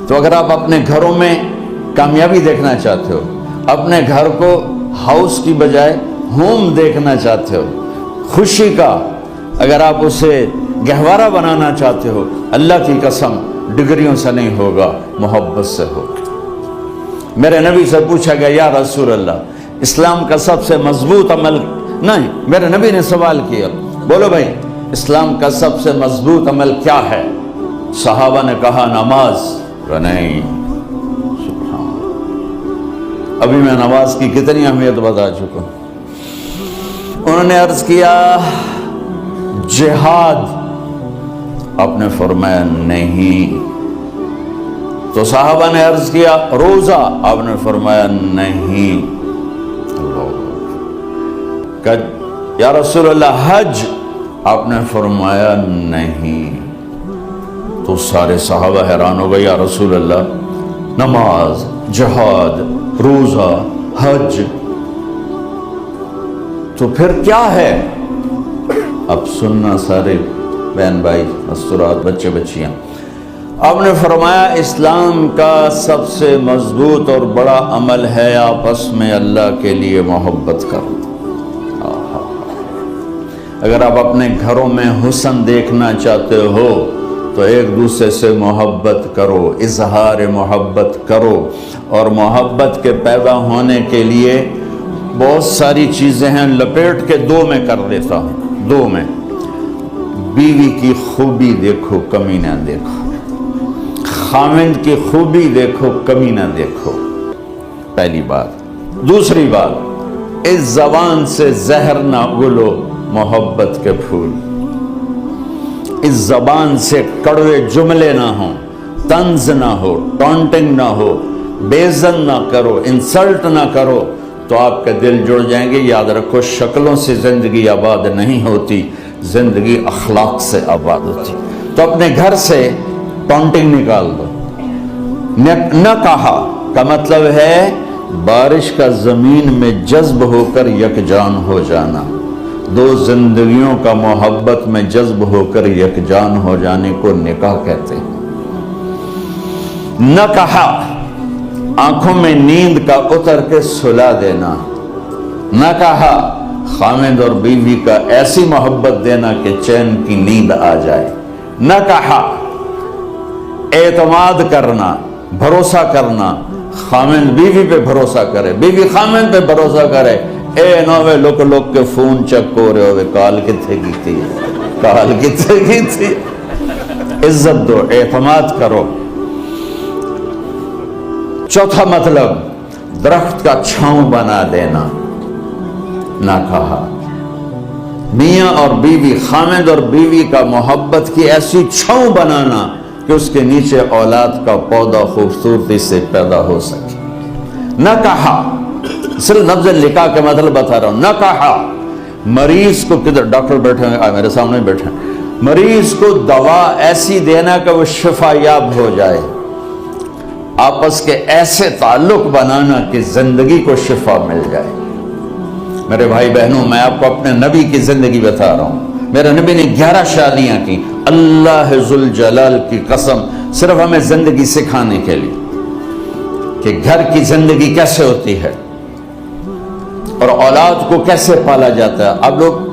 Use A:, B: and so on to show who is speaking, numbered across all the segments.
A: تو اگر آپ اپنے گھروں میں کامیابی دیکھنا چاہتے ہو، اپنے گھر کو ہاؤس کی بجائے ہوم دیکھنا چاہتے ہو، خوشی کا اگر آپ اسے گہوارہ بنانا چاہتے ہو، اللہ کی قسم ڈگریوں سے نہیں ہوگا، محبت سے ہوگا۔ میرے نبی سے پوچھا گیا یا رسول اللہ اسلام کا سب سے مضبوط عمل، نہیں، میرے نبی نے سوال کیا، بولو بھائی اسلام کا سب سے مضبوط عمل کیا ہے؟ صحابہ نے کہا نماز، نہیں، سبحان اللہ۔ ابھی میں نماز کی کتنی اہمیت بتا چکا ہوں۔ انہوں نے عرض کیا جہاد، آپ نے فرمایا نہیں۔ تو صحابہ نے عرض کیا روزہ، آپ نے فرمایا نہیں۔ کہ یا رسول اللہ حج، آپ نے فرمایا نہیں۔ تو سارے صحابہ حیران ہو گئے، یا رسول اللہ نماز، جہاد، روزہ، حج، تو پھر کیا ہے؟ اب سننا سارے بہن بھائی، مستورات، بچے بچیاں، آپ نے فرمایا اسلام کا سب سے مضبوط اور بڑا عمل ہے آپس میں اللہ کے لیے محبت کرو۔ اگر آپ اپنے گھروں میں حسن دیکھنا چاہتے ہو تو ایک دوسرے سے محبت کرو، اظہار محبت کرو، اور محبت کے پیدا ہونے کے لیے بہت ساری چیزیں ہیں، لپیٹ کے دو میں کر دیتا ہوں، دو میں۔ بیوی کی خوبی دیکھو، کمی نہ دیکھو، خاوند کی خوبی دیکھو، کمی نہ دیکھو، پہلی بات۔ دوسری بات، اس زبان سے زہر نہ اگلو محبت کے پھول، اس زبان سے کڑوے جملے نہ ہوں، طنز نہ ہو، ٹانٹنگ نہ ہو، بیزن نہ کرو، انسلٹ نہ کرو، تو آپ کے دل جڑ جائیں گے۔ یاد رکھو شکلوں سے زندگی آباد نہیں ہوتی، زندگی اخلاق سے آباد ہوتی۔ تو اپنے گھر سے ٹانٹنگ نکال دو۔ نہ کہا کا مطلب ہے بارش کا زمین میں جذب ہو کر یکجان ہو جانا، دو زندگیوں کا محبت میں جذب ہو کر یکجان ہو جانے کو نکاح کہتے ہیں۔ نہ کہا آنکھوں میں نیند کا اتر کے سلا دینا، نہ کہا خاوند اور بیوی کا ایسی محبت دینا کہ چین کی نیند آ جائے، نہ کہا اعتماد کرنا، بھروسہ کرنا، خاوند بیوی پہ بھروسہ کرے، بیوی خاوند پہ بھروسہ کرے، اے نوے لوک لوک کے فون چیک ہو رہے ہوئے کال کتنے کی تھی، کال کتنے کی تھی۔ عزت دو، اعتماد کرو۔ چوتھا مطلب درخت کا چھاؤں بنا دینا، نہ کہا میاں اور بیوی، خاوند اور بیوی کا محبت کی ایسی چھاؤں بنانا کہ اس کے نیچے اولاد کا پودا خوبصورتی سے پیدا ہو سکے۔ نہ کہا، صرف لفظ لکھا کے مطلب بتا رہا ہوں، نہ کہا مریض کو، کدھر ڈاکٹر بیٹھے ہیں، میرے سامنے بیٹھے ہیں، مریض کو دوا ایسی دینا کہ وہ شفا یاب ہو جائے، آپس کے ایسے تعلق بنانا کہ زندگی کو شفا مل جائے۔ میرے بھائی بہنوں، میں آپ کو اپنے نبی کی زندگی بتا رہا ہوں۔ میرے نبی نے 11 شادیاں کی، اللہ ذوالجلال کی قسم، صرف ہمیں زندگی سکھانے کے لیے کہ گھر کی زندگی کیسے ہوتی ہے اور اولاد کو کیسے پالا جاتا ہے۔ اب لوگ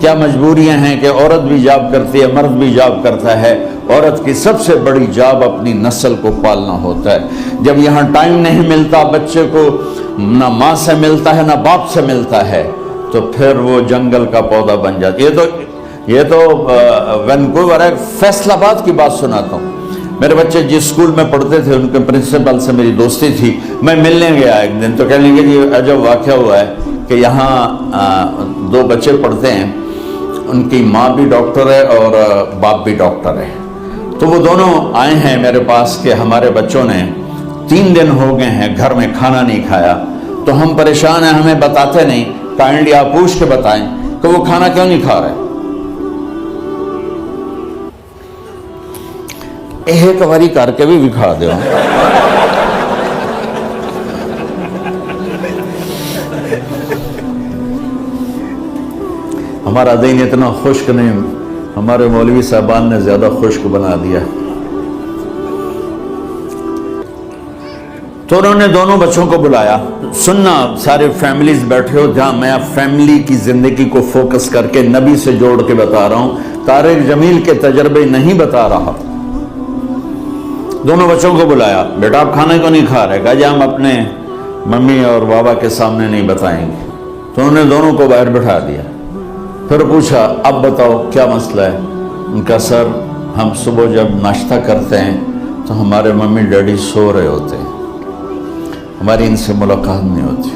A: کیا مجبوریاں ہیں کہ عورت بھی جاب کرتی ہے، مرد بھی جاب کرتا ہے۔ عورت کی سب سے بڑی جاب اپنی نسل کو پالنا ہوتا ہے۔ جب یہاں ٹائم نہیں ملتا بچے کو، نہ ماں سے ملتا ہے نہ باپ سے ملتا ہے، تو پھر وہ جنگل کا پودا بن جاتی ہے۔ یہ تو وینکوور ہے، فیصل آباد کی بات سناتا ہوں۔ میرے بچے جس اسکول میں پڑھتے تھے ان کے پرنسپل سے میری دوستی تھی، میں ملنے گیا ایک دن، تو کہنے لگے جی عجب واقعہ ہوا ہے کہ یہاں 2 بچے پڑھتے ہیں، ان کی ماں بھی ڈاکٹر ہے اور باپ بھی ڈاکٹر ہے، تو وہ دونوں آئے ہیں میرے پاس کہ ہمارے بچوں نے 3 دن ہو گئے ہیں گھر میں کھانا نہیں کھایا، تو ہم پریشان ہیں، ہمیں بتاتے نہیں، کائنڈلی آپ پوچھ کے بتائیں کہ وہ کھانا کیوں نہیں کھا رہے۔ ایک باری کر کے بھی دکھا دو۔ ہمارا دین اتنا خشک نہیں، ہمارے مولوی صاحبان نے زیادہ خشک بنا دیا۔ تو انہوں نے دونوں بچوں کو بلایا. سننا سارے فیملیز بیٹھے ہو, جہاں میں فیملی کی زندگی کو فوکس کر کے نبی سے جوڑ کے بتا رہا ہوں, طارق جمیل کے تجربے نہیں بتا رہا. دونوں بچوں کو بلایا, بیٹا آپ کھانے کو نہیں کھا رہے؟ کہا جی ہم اپنے ممی اور بابا کے سامنے نہیں بتائیں گے. تو انہوں نے دونوں کو باہر بٹھا دیا. پھر پوچھا اب بتاؤ کیا مسئلہ ہے؟ ان کا سر ہم صبح جب ناشتہ کرتے ہیں تو ہمارے ممی ڈیڈی سو رہے ہوتے ہیں, ہماری ان سے ملاقات نہیں ہوتی.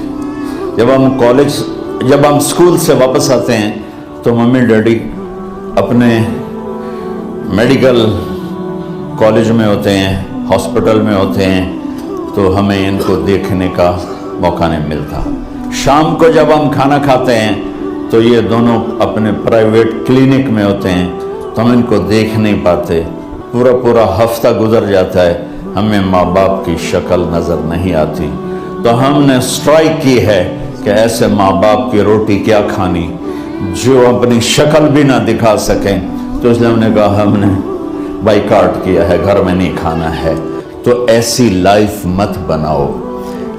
A: جب ہم اسکول سے واپس آتے ہیں تو ممی ڈیڈی اپنے میڈیکل کالج میں ہوتے ہیں, ہاسپٹل میں ہوتے ہیں, تو ہمیں ان کو دیکھنے کا موقع نہیں ملتا. شام کو جب ہم کھانا کھاتے ہیں تو یہ دونوں اپنے پرائیویٹ کلینک میں ہوتے ہیں, تو ہم ان کو دیکھ نہیں پاتے. پورا ہفتہ گزر جاتا ہے, ہمیں ماں باپ کی شکل نظر نہیں آتی. تو ہم نے سٹرائک کی ہے کہ ایسے ماں باپ کی روٹی کیا کھانی جو اپنی شکل بھی نہ دکھا سکیں. تو اس لیے ہم نے کہا ہم نے بائیکاٹ کیا ہے, گھر میں نہیں کھانا ہے. تو ایسی لائف مت بناؤ.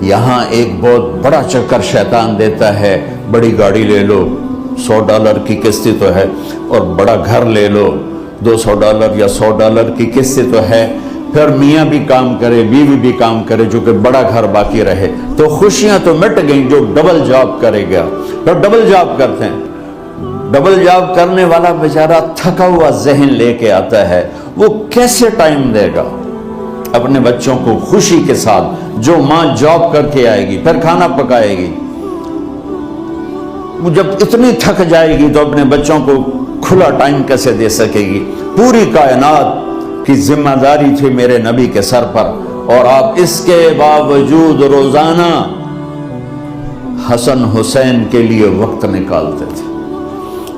A: یہاں ایک بہت بڑا چکر شیطان دیتا ہے, بڑی گاڑی لے لو, $100 کی قسط تو ہے, اور بڑا گھر لے لو, $200 یا $100 کی قسط تو ہے. پھر میاں بھی کام کرے, بیوی بھی کام کرے, جو کہ بڑا گھر باقی رہے, تو خوشیاں تو مٹ گئیں. جو ڈبل جاب کرے گا, تو ڈبل جاب کرتے ہیں. ڈبل جاب کرنے والا بیچارہ تھکا ہوا ذہن لے کے آتا ہے, وہ کیسے ٹائم دے گا اپنے بچوں کو خوشی کے ساتھ؟ جو ماں جاب کر کے آئے گی پھر کھانا پکائے گی, وہ جب اتنی تھک جائے گی تو اپنے بچوں کو کھلا ٹائم کیسے دے سکے گی؟ پوری کائنات کی ذمہ داری تھی میرے نبی کے سر پر, اور آپ اس کے باوجود روزانہ حسن حسین کے لیے وقت نکالتے تھے.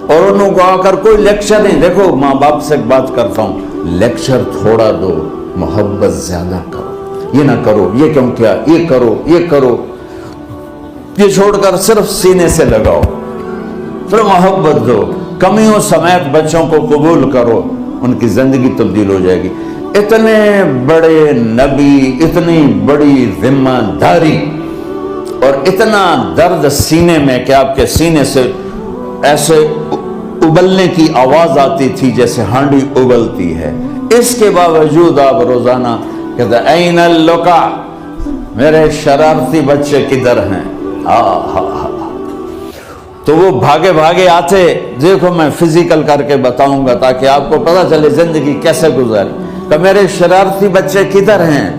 A: اور انہوں کو آ کر کوئی لیکچر نہیں. دیکھو ماں باپ سے ایک بات کرتا ہوں, لیکچر تھوڑا دو, محبت زیادہ کرو. یہ نہ کرو, یہ کیوں کیا, یہ کرو, یہ کرو, یہ چھوڑ کر صرف سینے سے لگاؤ, صرف محبت دو. کمیوں سمیت بچوں کو قبول کرو, ان کی زندگی تبدیل ہو جائے گی. اتنے بڑے نبی, اتنی بڑی ذمہ داری, اور اتنا درد سینے میں کہ آپ کے سینے سے ایسے ابلنے کی آواز آتی تھی جیسے ہانڈی ابلتی ہے. اس کے باوجود آپ روزانہ کہتے ہیں این اللقا, میرے شرارتی بچے کدھر ہیں؟ تو وہ بھاگے بھاگے آتے. دیکھو میں فزیکل کر کے بتاؤں گا تاکہ آپ کو پتہ چلے زندگی کیسے گزاری. کہ میرے شرارتی بچے کدھر ہیں؟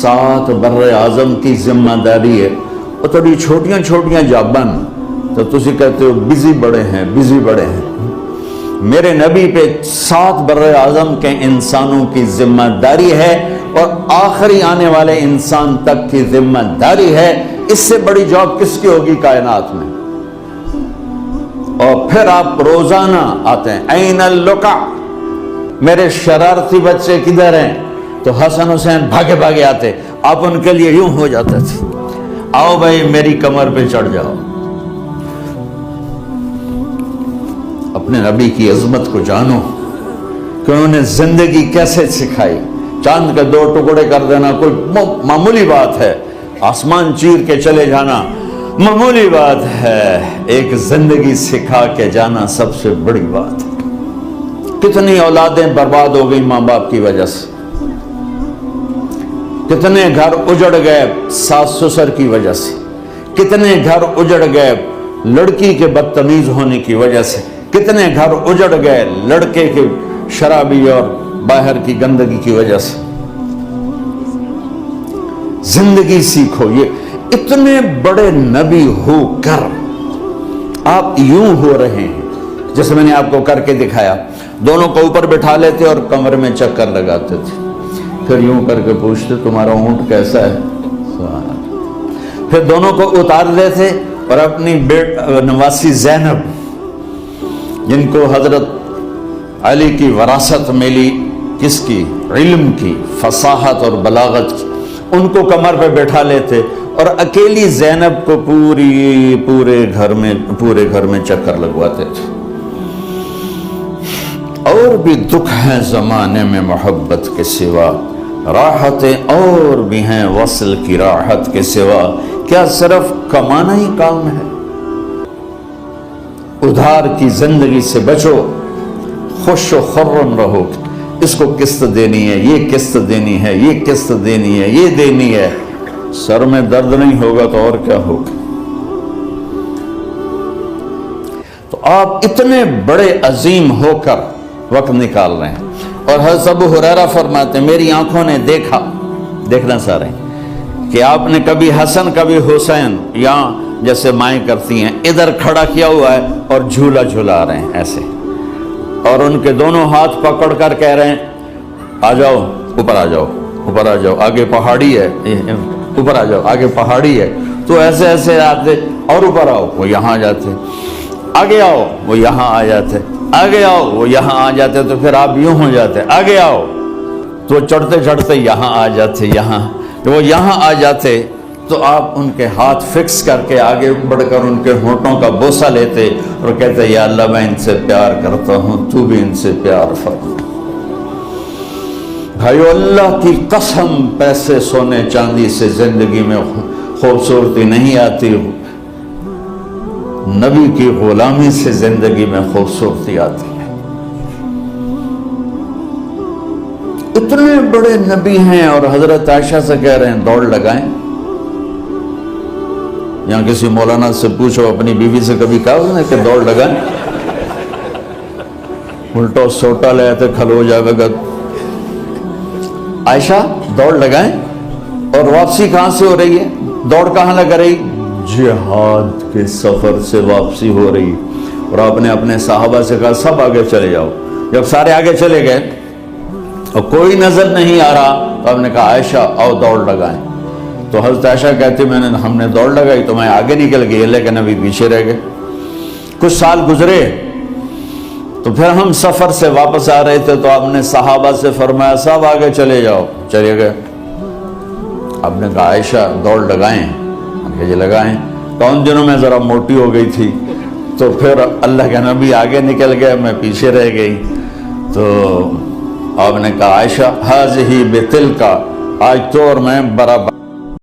A: 7 بر اعظم کی ذمہ داری ہے, وہ تھوڑی چھوٹیاں جابن, تو تسی کہتے ہو بزی بڑے ہیں, بزی بڑے ہیں. میرے نبی پہ 7 بر اعظم کے انسانوں کی ذمہ داری ہے, اور آخری آنے والے انسان تک کی ذمہ داری ہے. اس سے بڑی جاب کس کی ہوگی کائنات میں؟ اور پھر آپ روزانہ آتے ہیں این اللقا, میرے شرارتی بچے کدھر ہیں؟ تو حسن حسین بھاگے بھاگے آتے. آپ ان کے لیے یوں ہو جاتے تھے, آؤ بھائی میری کمر پہ چڑھ جاؤ. اپنے نبی کی عظمت کو جانو کہ انہوں نے زندگی کیسے سکھائی. چاند کے 2 ٹکڑے کر دینا کوئی معمولی بات ہے, آسمان چیر کے چلے جانا معمولی بات ہے, ایک زندگی سکھا کے جانا سب سے بڑی بات ہے. کتنی اولادیں برباد ہو گئی ماں باپ کی وجہ سے, کتنے گھر اجڑ گئے ساس سسر کی وجہ سے, کتنے گھر اجڑ گئے لڑکی کے بدتمیز ہونے کی وجہ سے, کتنے گھر اجڑ گئے لڑکے کے شرابی اور باہر کی گندگی کی وجہ سے. زندگی سیکھو. یہ اتنے بڑے نبی ہو کر آپ یوں ہو رہے ہیں جیسے میں نے آپ کو کر کے دکھایا. دونوں کو اوپر بٹھا لیتے اور کمر میں چکر لگاتے تھے, پھر یوں کر کے پوچھتے تمہارا اونٹ کیسا ہے؟ پھر دونوں کو اتار دیتے اور اپنی نواسی زینب, جن کو حضرت علی کی وراثت ملی, کس کی؟ علم کی, فصاحت اور بلاغت کی, ان کو کمر پہ بیٹھا لیتے اور اکیلی زینب کو پورے گھر میں چکر لگواتے تھے. اور بھی دکھ ہے زمانے میں محبت کے سوا, راحتیں اور بھی ہیں وصل کی راحت کے سوا، کیا صرف کمانا ہی کام ہے؟ ادھار کی زندگی سے بچو، خوش و خرم رہو، اس کو قسط دینی ہے، یہ قسط دینی ہے، یہ قسط دینی ہے، یہ دینی ہے، سر میں درد نہیں ہوگا تو اور کیا ہوگا؟ تو آپ اتنے بڑے عظیم ہو کر وقت نکال رہے ہیں، اور حضرت ابو ہریرہ فرماتے ہیں میری آنکھوں نے دیکھا، دیکھنا سارے، کہ آپ نے کبھی حسن کبھی حسین یہاں جیسے مائیں کرتی ہیں ادھر کھڑا کیا ہوا ہے اور جھولا جھولا رہے ہیں ایسے، اور ان کے دونوں ہاتھ پکڑ کر کہہ رہے ہیں آ جاؤ اوپر، آ جاؤ اوپر، آ جاؤ، آگے پہاڑی ہے، اوپر آ جاؤ، آگے پہاڑی ہے، تو ایسے ایسے آتے، اور اوپر آؤ، وہ یہاں آ جاتے، آگے آؤ، وہ یہاں آ جاتے، آگے آؤ، وہ یہاں آ جاتے، تو پھر آپ یوں ہو جاتے، آگے آؤ، تو چڑھتے چڑھتے یہاں آ جاتے، یہاں، وہ یہاں آ جاتے، تو آپ ان کے ہاتھ فکس کر کے آگے بڑھ کر ان کے ہونٹوں کا بوسہ لیتے اور کہتے یا اللہ میں ان سے پیار کرتا ہوں، تو بھی ان سے پیار فرما۔ بھائیو اللہ کی قسم، پیسے سونے چاندی سے زندگی میں خوبصورتی نہیں آتی، نبی کی غلامی سے زندگی میں خوبصورتی آتی ہے۔ اتنے بڑے نبی ہیں اور حضرت عائشہ سے کہہ رہے ہیں دوڑ لگائیں۔ یہاں کسی مولانا سے پوچھو اپنی بیوی سے کبھی کہا اس نے کہ دوڑ لگائیں؟ الٹا سوٹا لے آتے کھلو جاوے گا۔ عائشہ دوڑ لگائیں، اور واپسی کہاں سے ہو رہی ہے؟ دوڑ کہاں لگ رہی؟ جہاد کے سفر سے واپسی ہو رہی، اور آپ نے اپنے صحابہ سے کہا سب آگے چلے جاؤ۔ جب سارے آگے چلے گئے اور کوئی نظر نہیں آ رہا تو آپ نے کہا عائشہ آؤ دوڑ لگائیں، تو حضرت عائشہ کہتی ہم نے دوڑ لگائی تو میں آگے نکل گئی لیکن ابھی پیچھے رہ گئے۔ کچھ سال گزرے تو پھر ہم سفر سے واپس آ رہے تھے تو آپ نے صحابہ سے فرمایا سب آگے چلے جاؤ، چلے گئے۔ آپ نے کہا عائشہ دوڑ لگائیں؟ یہ لگائیں۔ تو ان دنوں میں ذرا موٹی ہو گئی تھی، تو پھر اللہ کے نبی آگے نکل گئے، میں پیچھے رہ گئی۔ تو آپ نے کہا عائشہ ہذہ بتلک، آج تو اور میں برابر